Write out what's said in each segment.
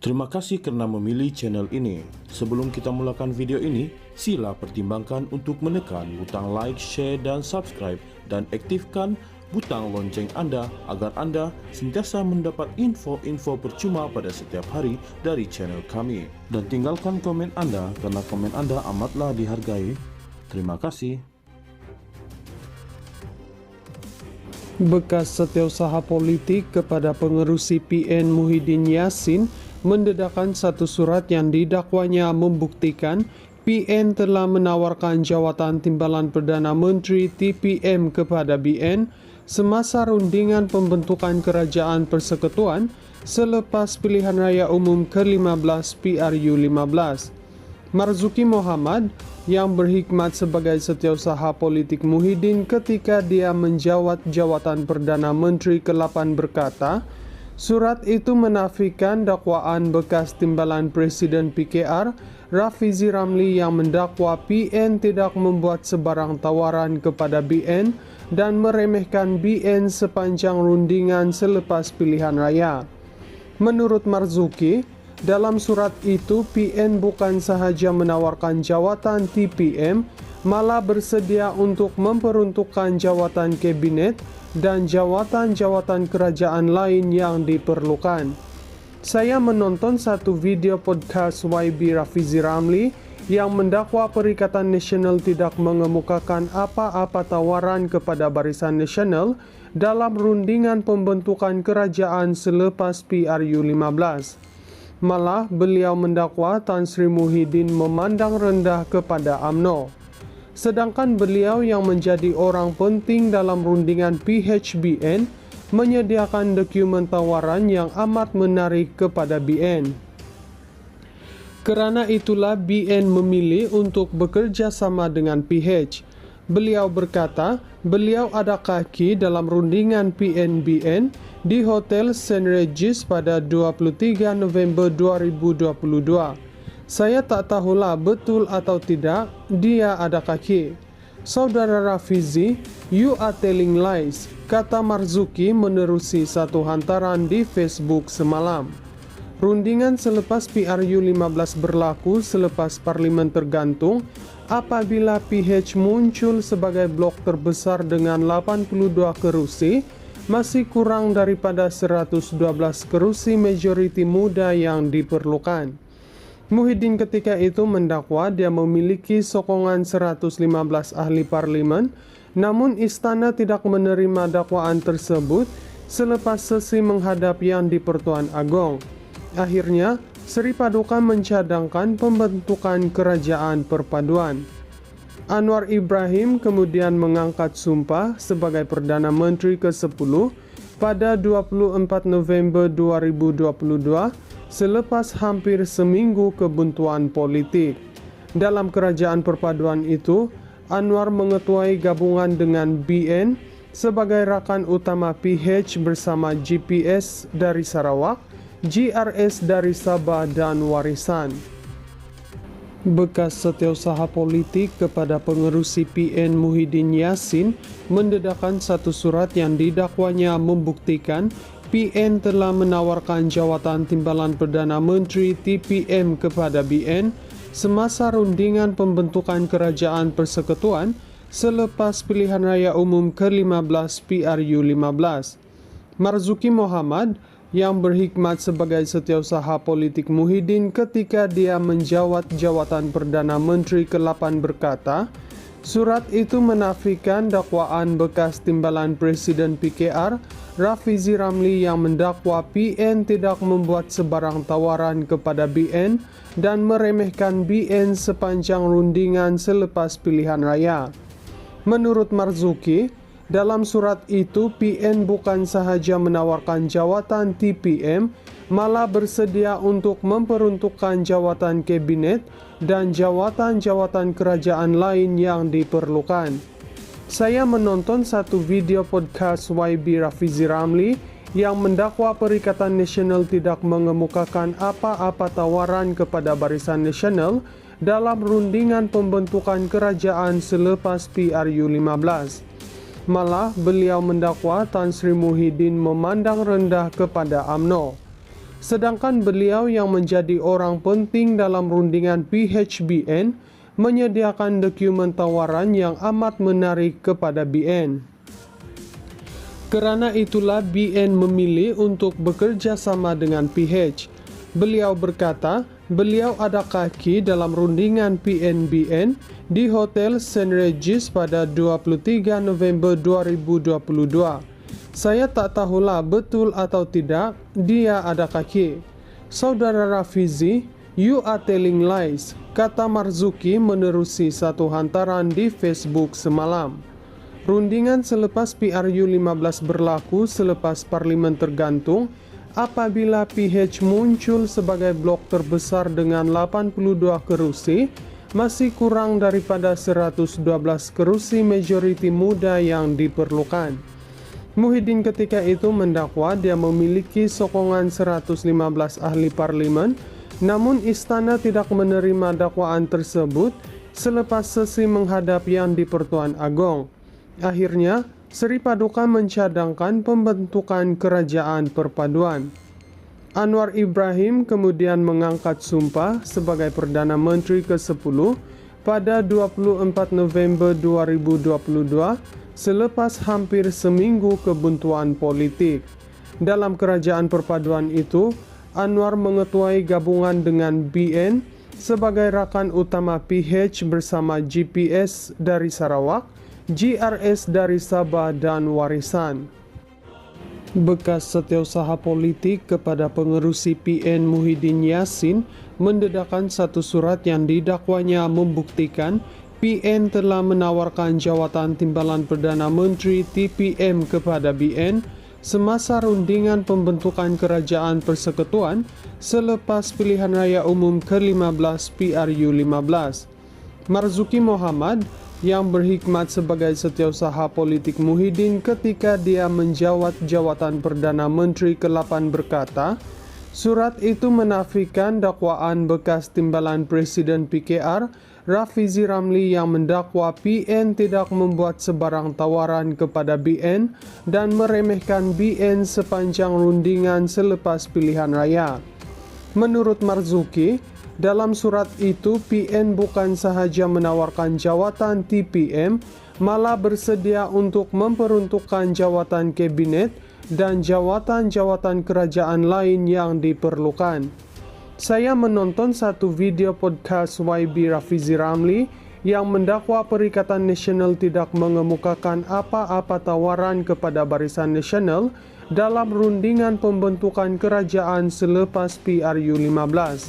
Terima kasih karena memilih channel ini. Sebelum kita mulakan video ini, sila pertimbangkan untuk menekan butang like, share, dan subscribe, dan aktifkan butang lonceng Anda agar Anda sentiasa mendapat info-info percuma pada setiap hari dari channel kami. Dan tinggalkan komen Anda karena komen Anda amatlah dihargai. Terima kasih. Bekas setiausaha politik kepada pengerusi PN Muhyiddin Yassin mendedahkan satu surat yang didakwanya membuktikan PN telah menawarkan jawatan timbalan Perdana Menteri TPM kepada BN semasa rundingan pembentukan Kerajaan Persekutuan selepas pilihan raya umum ke-15 PRU 15. Marzuki Mohamad yang berhikmat sebagai setiausaha politik Muhyiddin ketika dia menjawat jawatan Perdana Menteri ke-8 berkata, surat itu menafikan dakwaan bekas timbalan Presiden PKR, Rafizi Ramli yang mendakwa PN tidak membuat sebarang tawaran kepada BN dan meremehkan BN sepanjang rundingan selepas pilihan raya. Menurut Marzuki, dalam surat itu PN bukan sahaja menawarkan jawatan TPM, malah bersedia untuk memperuntukkan jawatan kabinet dan jawatan-jawatan kerajaan lain yang diperlukan. Saya menonton satu video podcast YB Rafizi Ramli yang mendakwa Perikatan Nasional tidak mengemukakan apa-apa tawaran kepada Barisan Nasional dalam rundingan pembentukan kerajaan selepas PRU 15. Malah beliau mendakwa Tan Sri Muhyiddin memandang rendah kepada UMNO. Sedangkan beliau yang menjadi orang penting dalam rundingan PHBN menyediakan dokumen tawaran yang amat menarik kepada BN. Kerana itulah BN memilih untuk bekerja sama dengan PH. Beliau berkata, beliau ada kaki dalam rundingan PNBN di Hotel St. Regis pada 23 November 2022. Saya tak tahulah betul atau tidak dia ada kaki. Saudara Rafizi, you are telling lies, kata Marzuki menerusi satu hantaran di Facebook semalam. Rundingan selepas PRU 15 berlaku selepas parlimen tergantung apabila PH muncul sebagai blok terbesar dengan 82 kerusi, masih kurang daripada 112 kerusi majoriti muda yang diperlukan. Muhyiddin ketika itu mendakwa dia memiliki sokongan 115 ahli parlimen, namun istana tidak menerima dakwaan tersebut selepas sesi menghadap yang di Pertuan Agong. Akhirnya, Sri Paduka mencadangkan pembentukan kerajaan perpaduan. Anwar Ibrahim kemudian mengangkat sumpah sebagai Perdana Menteri ke-10 pada 24 November 2022 selepas hampir seminggu kebuntuan politik. Dalam kerajaan perpaduan itu, Anwar mengetuai gabungan dengan BN sebagai rakan utama PH bersama GPS dari Sarawak, GRS dari Sabah dan Warisan. Bekas setiausaha politik kepada pengerusi PN Muhyiddin Yassin mendedahkan satu surat yang didakwanya membuktikan PN telah menawarkan jawatan timbalan Perdana Menteri TPM kepada BN semasa rundingan pembentukan Kerajaan Persekutuan selepas pilihan raya umum ke-15 PRU 15. Marzuki Mohamad yang berhikmat sebagai setiausaha politik Muhyiddin ketika dia menjawat jawatan Perdana Menteri ke-8 berkata, surat itu menafikan dakwaan bekas timbalan Presiden PKR, Rafizi Ramli yang mendakwa PN tidak membuat sebarang tawaran kepada BN dan meremehkan BN sepanjang rundingan selepas pilihan raya. Menurut Marzuki, dalam surat itu PN bukan sahaja menawarkan jawatan TPM, malah bersedia untuk memperuntukkan jawatan kabinet dan jawatan-jawatan kerajaan lain yang diperlukan. Saya menonton satu video podcast YB Rafizi Ramli yang mendakwa Perikatan Nasional tidak mengemukakan apa-apa tawaran kepada Barisan Nasional dalam rundingan pembentukan kerajaan selepas PRU 15. Malah beliau mendakwa Tan Sri Muhyiddin memandang rendah kepada UMNO. sedangkan beliau yang menjadi orang penting dalam rundingan PHBN menyediakan dokumen tawaran yang amat menarik kepada BN. Kerana itulah BN memilih untuk bekerja sama dengan PH. Beliau berkata, beliau ada kaki dalam rundingan PNBN di Hotel St. Regis pada 23 November 2022. Saya tak tahulah betul atau tidak dia ada kaki. Saudara Rafizi, you are telling lies, kata Marzuki menerusi satu hantaran di Facebook semalam. Rundingan selepas PRU15 berlaku selepas Parlimen tergantung apabila PH muncul sebagai blok terbesar dengan 82 kerusi, masih kurang daripada 112 kerusi majoriti muda yang diperlukan. Muhyiddin ketika itu mendakwa dia memiliki sokongan 115 ahli parlimen, namun istana tidak menerima dakwaan tersebut selepas sesi menghadap Yang di-Pertuan Agong. Akhirnya, Sri Paduka mencadangkan pembentukan kerajaan perpaduan. Anwar Ibrahim kemudian mengangkat sumpah sebagai Perdana Menteri ke-10 pada 24 November 2022 selepas hampir seminggu kebuntuan politik. Dalam kerajaan perpaduan itu, Anwar mengetuai gabungan dengan BN sebagai rakan utama PH bersama GPS dari Sarawak, GRS dari Sabah dan Warisan. Bekas setiausaha politik kepada pengerusi PN Muhyiddin Yassin mendedahkan satu surat yang didakwanya membuktikan PN telah menawarkan jawatan Timbalan Perdana Menteri TPM kepada BN semasa rundingan pembentukan kerajaan persekutuan selepas pilihan raya umum ke-15 PRU15. Marzuki Mohamad yang berkhidmat sebagai setiausaha politik Muhyiddin ketika dia menjawat jawatan Perdana Menteri ke-8 berkata, surat itu menafikan dakwaan bekas Timbalan Presiden PKR Rafizi Ramli yang mendakwa PN tidak membuat sebarang tawaran kepada BN dan meremehkan BN sepanjang rundingan selepas pilihan raya. Menurut Marzuki, dalam surat itu PN bukan sahaja menawarkan jawatan TPM, malah bersedia untuk memperuntukkan jawatan kabinet dan jawatan-jawatan kerajaan lain yang diperlukan. Saya menonton satu video podcast YB Rafizi Ramli yang mendakwa Perikatan Nasional tidak mengemukakan apa-apa tawaran kepada Barisan Nasional dalam rundingan pembentukan kerajaan selepas PRU15.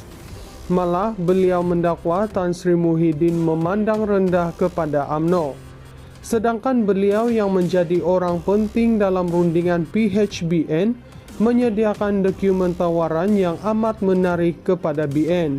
Malah beliau mendakwa Tan Sri Muhyiddin memandang rendah kepada UMNO. Sedangkan beliau yang menjadi orang penting dalam rundingan PHBN menyediakan dokumen tawaran yang amat menarik kepada BN.